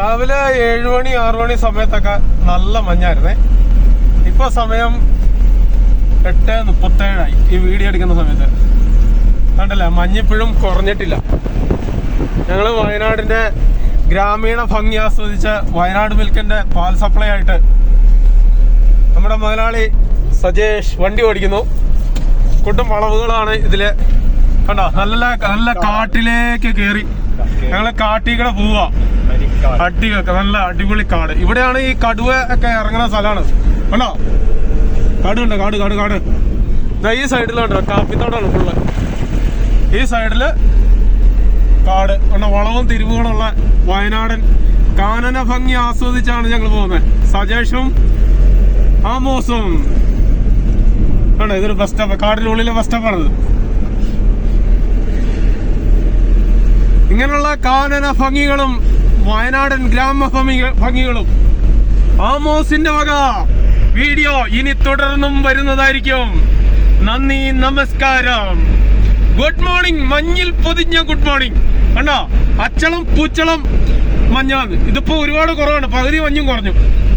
രാവിലെ 7 മണി 6 മണി സമയത്തൊക്കെ നല്ല മഞ്ഞായിരുന്നേ. ഇപ്പൊ സമയം 8:37 ഈ വീഡിയോ എടുക്കുന്ന സമയത്ത്. കണ്ടല്ലേ, മഞ്ഞിപ്പോഴും കുറഞ്ഞിട്ടില്ല. ഞങ്ങള് വയനാടിന്റെ ഗ്രാമീണ ഭംഗി ആസ്വദിച്ച് വയനാട് മിൽക്കിന്റെ പാൽ സപ്ലൈ ആയിട്ട് നമ്മുടെ മുതലാളി സജേഷ് വണ്ടി ഓടിക്കുന്നു. കൂട്ടും വളവുകളാണ് ഇതില്. കണ്ടോ, നല്ല നല്ല കാട്ടിലേക്ക് കേറി ഞങ്ങള് കാട്ടിക്കൂടെ പോവാ. അടിയൊക്കെ നല്ല അടിപൊളി കാട്. ഇവിടെയാണ് ഈ കടുവ ഒക്കെ ഇറങ്ങുന്ന സ്ഥലമാണ്. കണ്ടോ, കാടുണ്ട്, കാട് കാട് കാട്. ഈ സൈഡിലുണ്ടോ കാപ്പിത്തോടാണ് ഫുള്ള്. ഈ സൈഡില് കാട്. വളവും തിരിവുകളുള്ള വയനാടൻ കാനന ഭംഗി ആസ്വദിച്ചാണ് ഞങ്ങൾ പോകുന്നത്. സജേഷും ആമോസും. കണ്ടോ, ഇതൊരു ബസ് സ്റ്റോപ്പ്, കാടിനുള്ളിലെ ബസ് സ്റ്റോപ്പാണിത്. ഇങ്ങനെയുള്ള കാനന ഭംഗികളും വയനാടൻ ഗ്രാമ ഭംഗികളും ആമോസിന്റെ വക വീഡിയോ ഇനി തുടർന്നും വരുന്നതായിരിക്കും. നന്ദി, നമസ്കാരം. Good morning. മഞ്ഞിൽ പൊതിഞ്ഞ ഗുഡ് മോർണിംഗ്. കണ്ടോ, അച്ചളം പൂച്ചളം മഞ്ഞാണ്. ഇതിപ്പോ ഒരുപാട് കുറവാണ്, പകുതി മഞ്ഞും കുറഞ്ഞു.